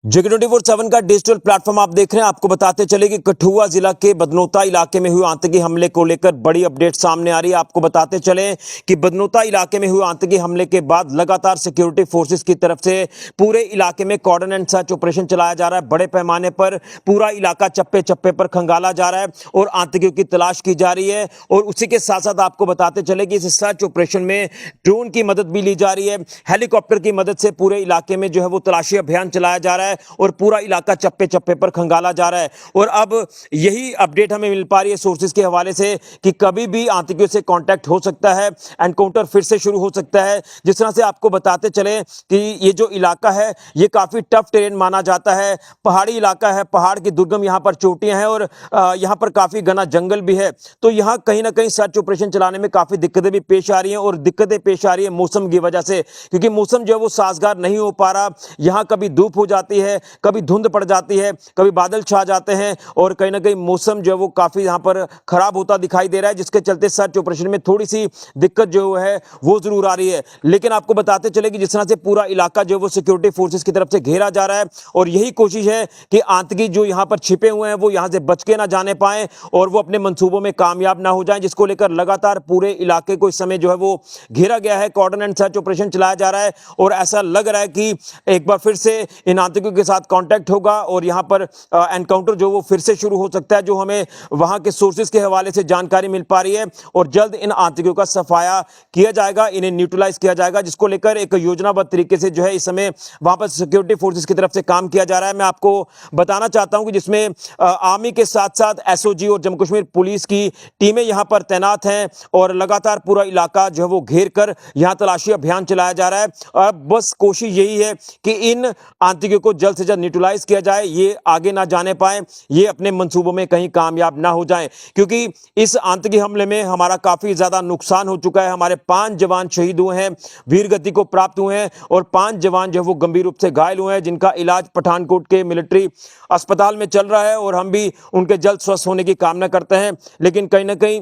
JK24/7 का digital platform आप देख रहे हैं। आपको बताते चले कि कठुआ जिला के बदनोता इलाके में हुए आतंकी हमले को लेकर बड़ी अपडेट सामने आ रही है। आपको बताते चले कि बदनोता इलाके में हुए आतंकी हमले के बाद लगातार सिक्योरिटी फोर्सेस की तरफ से पूरे इलाके में कॉर्डन एंड सर्च ऑपरेशन चलाया जा रहा है। बड़े पैमाने पर पूरा इलाका चप्पे चप्पे पर खंगाला जा रहा है और आतंकियों की तलाश की जा रही है। और उसी के साथ साथ आपको बताते चले कि इस सर्च ऑपरेशन में ड्रोन की मदद भी ली जा रही है। हेलीकॉप्टर की मदद से पूरे इलाके में जो है वो तलाशी अभियान चलाया जा रहा है और पूरा इलाका चप्पे चप्पे पर खंगाला जा रहा है। और अब यही अपडेट हमें मिल पा रही है सोर्सेज के हवाले से कि कभी भी आतंकियों से कांटेक्ट हो सकता है, एनकाउंटर फिर से शुरू हो सकता है। जिस तरह से आपको बताते चले कि ये जो इलाका है ये काफी टफ टेरेन माना जाता है, पहाड़ी इलाका है, पहाड़ की दुर्गम यहाँ पर चोटियां हैं और यहाँ पर काफी घना जंगल भी है। तो यहाँ कहीं ना कहीं सर्च ऑपरेशन चलाने में काफी दिक्कतें भी पेश आ रही हैं और दिक्कतें पेश आ रही है मौसम की वजह से, क्योंकि मौसम जो है वो साजगार नहीं हो पा रहा। यहाँ कभी धूप हो जाती है, कभी धुंध पड़ जाती है, कभी बादल छा जाते हैं और कहीं ना कहीं मौसम जो है वो काफी यहाँ पर खराब होता दिखाई दे रहा है, जिसके चलते सर्च ऑपरेशन में थोड़ी सी दिक्कत जो है वो जरूर आ रही है। लेकिन आपको बताते चले कि जिस तरह से पूरा इलाका जो है वो सिक्योरिटी फोर्सेस की तरफ से घेरा जा रहा है और यही कोशिश है कि आतंकी जो यहाँ पर छिपे हुए हैं वो यहाँ से बच के ना जाने पाए और वो अपने मंसूबों में कामयाब ना हो जाएं, जिसको लेकर लगातार पूरे इलाके को इस समय जो है वो घेरा गया है। कॉर्डन एंड सर्च ऑपरेशन चलाया जा रहा है और ऐसा लग रहा है कि एक बार फिर से इन आतंकियों के साथ कांटेक्ट होगा और यहां पर एनकाउंटर जो वो फिर से शुरू हो सकता है, जो हमें वहां के सोर्सेज के हवाले से जानकारी मिल पा रही है। और जल्द इन आतंकियों का सफाया किया जाएगा, इन्हें न्यूट्रलाइज किया जाएगा, जिसको लेकर एक योजनाबद्ध तरीके से जो है इस समय वहां पर सिक्योरिटी फोर्सेज की तरफ से काम किया जा रहा है। मैं आपको बताना चाहता हूं कि जिसमें आर्मी के साथ साथ एसओजी और जम्मू कश्मीर पुलिस की टीमें यहां पर तैनात हैं और लगातार पूरा इलाका जो है वो घेर कर यहां तलाशी अभियान चलाया जा रहा है। अब बस कोशिश यही है कि इन आतंकियों को जल्द से जल्द न्यूट्रलाइज किया जाए, ये आगे ना जाने पाए, ये अपने मंसूबों में कहीं कामयाब ना हो जाएं, क्योंकि इस आतंकी हमले में हमारा काफी ज्यादा नुकसान हो चुका है। हमारे 5 जवान शहीद हुए हैं, वीर गति को प्राप्त हुए हैं और 5 जवान जो है वो गंभीर रूप से घायल हुए हैं, जिनका इलाज पठानकोट के मिलिट्री अस्पताल में चल रहा है और हम भी उनके जल्द स्वस्थ होने की कामना करते हैं। लेकिन कहीं ना कहीं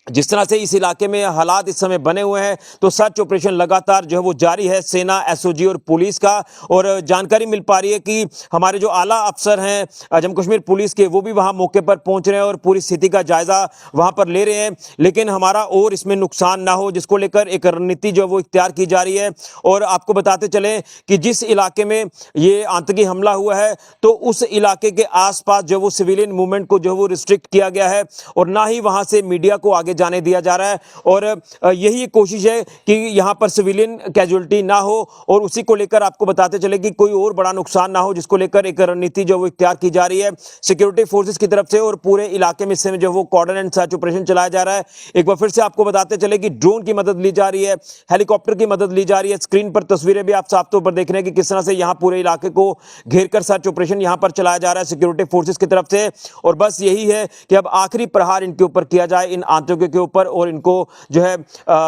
जिस तरह से इस इलाके में हालात इस समय बने हुए हैं तो सर्च ऑपरेशन लगातार जो है वो जारी है, सेना, एसओजी और पुलिस का। और जानकारी मिल पा रही है कि हमारे जो आला अफसर हैं जम्मू कश्मीर पुलिस के, वो भी वहां मौके पर पहुंच रहे हैं और पूरी स्थिति का जायजा वहां पर ले रहे हैं। लेकिन हमारा और इसमें नुकसान ना हो, जिसको लेकर एक रणनीति जो है वो इख्तियार की जा रही है। और आपको बताते चले कि जिस इलाके में ये आतंकी हमला हुआ है तो उस इलाके के आसपास जो वो सिविलियन मूवमेंट को जो वो रिस्ट्रिक्ट किया गया है और ना ही वहां से मीडिया को आगे जाने दिया जा रहा है। और यही कोशिश है कि यहां पर सिविलियन कैजुअलिटी ना हो और उसी को लेकर आपको बताते चले कि कोई और बड़ा नुकसान ना हो, जिसको लेकर एक रणनीति जो वो इख्तियार की जा रही है सिक्योरिटी फोर्सेस की तरफ से। और पूरे इलाके में इस समय जो वो कॉर्डन एंड सर्च ऑपरेशन चलाया जा रहा है। एक बार फिर से आपको बताते चले कि ड्रोन की मदद ली जा रही है, हेलीकॉप्टर की मदद ली जा रही है। स्क्रीन पर तस्वीरें भी आप साफ तौर पर देख रहे हैं कि किस तरह से यहां पूरे इलाके को घेर कर सर्च ऑपरेशन यहां पर चलाया जा रहा है सिक्योरिटी फोर्सेस की तरफ से। और बस यही है कि अब आखिरी प्रहार इनके ऊपर किया जाए, इन आतंकियों के ऊपर, और इनको जो है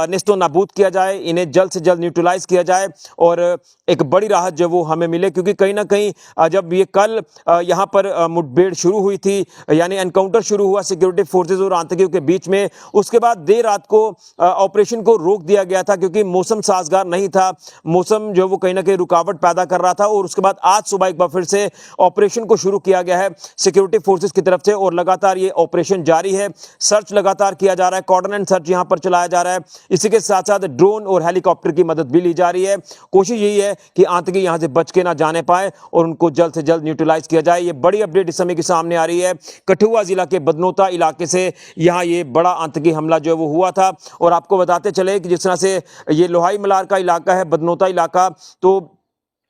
नेस्तो नाबूद किया जाए, इन्हें जल्द से जल्द न्यूट्रलाइज किया जाए और एक बड़ी राहत जो वो हमें मिले। क्योंकि कहीं ना कहीं जब ये कल यहां पर मुठभेड़ शुरू हुई थी, यानी एनकाउंटर शुरू हुआ सिक्योरिटी फोर्सेस और आतंकियों के बीच में, उसके बाद देर रात को ऑपरेशन को रोक दिया गया था क्योंकि मौसम साजगार नहीं था, मौसम जो वो कहीं ना कहीं रुकावट पैदा कर रहा था। और उसके बाद आज सुबह एक बार फिर से ऑपरेशन को शुरू किया गया है सिक्योरिटी फोर्सेस की तरफ से और लगातार ये ऑपरेशन जारी है। सर्च लगातार किया जा रहा है, कॉर्डन एंड सर्च यहां पर चलाया जा रहा है। इसी के साथ साथ ड्रोन और हेलीकॉप्टर की मदद भी ली जा रही है। कोशिश यही है कि आतंकी यहां से बच के ना जाने पाए और उनको जल्द से जल्द न्यूट्रलाइज किया जाए। ये बड़ी अपडेट इस समय की सामने आ रही है कठुआ जिला के बदनोता इलाके से। यहां ये बड़ा आतंकी हमला जो है वो हुआ था। और आपको बताते चले कि जिस तरह से ये लोहाई मलार का इलाका है, बदनोता इलाका, तो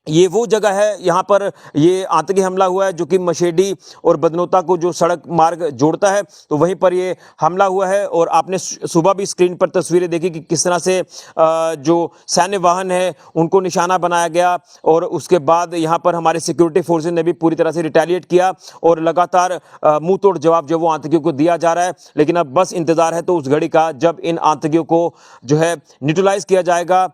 ये वो जगह है यहाँ पर ये आतंकी हमला हुआ है जो कि मशेडी और बदनोता को जो सड़क मार्ग जोड़ता है, तो वहीं पर ये हमला हुआ है। और आपने सुबह भी स्क्रीन पर तस्वीरें देखी कि किस तरह से जो सैन्य वाहन है उनको निशाना बनाया गया और उसके बाद यहाँ पर हमारे सिक्योरिटी फोर्सेस ने भी पूरी तरह से रिटेलिएट किया और लगातार मुंह तोड़ जवाब जो वो आतंकियों को दिया जा रहा है। लेकिन अब बस इंतजार है तो उस घड़ी का जब इन आतंकियों को जो है न्यूट्रलाइज किया जाएगा,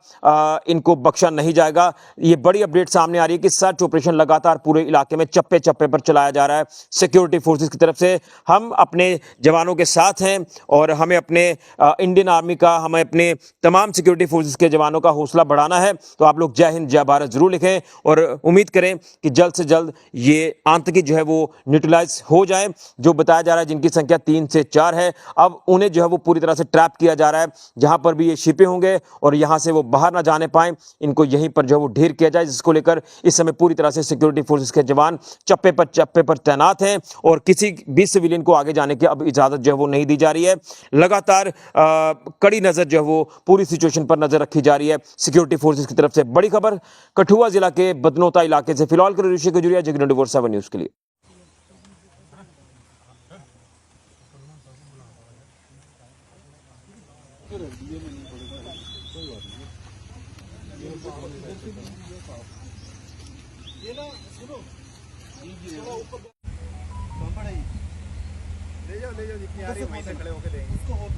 इनको बख्शा नहीं जाएगा। ये बड़ी अपडेट अपडेट सामने आ रही है कि सर्च ऑपरेशन लगातार पूरे इलाके में चप्पे चप्पे पर चलाया जा रहा है सिक्योरिटी फोर्सेस की तरफ से। हम अपने जवानों के साथ हैं और हमें अपने इंडियन आर्मी का, हमें अपने तमाम सिक्योरिटी फोर्सेस के जवानों का हौसला बढ़ाना है। तो आप लोग जय हिंद जय भारत जरूर लिखें और उम्मीद करें कि जल्द से जल्द ये आतंकी जो है वो न्यूट्रलाइज हो जाए। जो बताया जा रहा है जिनकी संख्या 3 से 4 है, अब उन्हें जो है वो पूरी तरह से ट्रैप किया जा रहा है। जहां पर भी ये छिपे होंगे और यहां से वो बाहर ना जाने पाए, इनको यहीं पर जो है वो ढेर किया जाए, जिसको लेकर इस समय पूरी तरह से सिक्योरिटी फोर्सेस के जवान चप्पे पर तैनात हैं और किसी भी सिविलियन को आगे जाने की अब इजाजत जो है वो नहीं दी जा रही है। लगातार कड़ी नजर जो है वो पूरी सिचुएशन पर नजर रखी जा रही है सिक्योरिटी फोर्सेस की तरफ से। बड़ी खबर कठुआ जिला के बदनोता इलाके से। फिलहाल के ऋषि गुजरिया, जगन 24/7 न्यूज के लिए। ये ना सुनो, थोड़ा ऊपर ले जाओ जितनी आ रही है वहीं से खड़े होके देंगे उसको। हो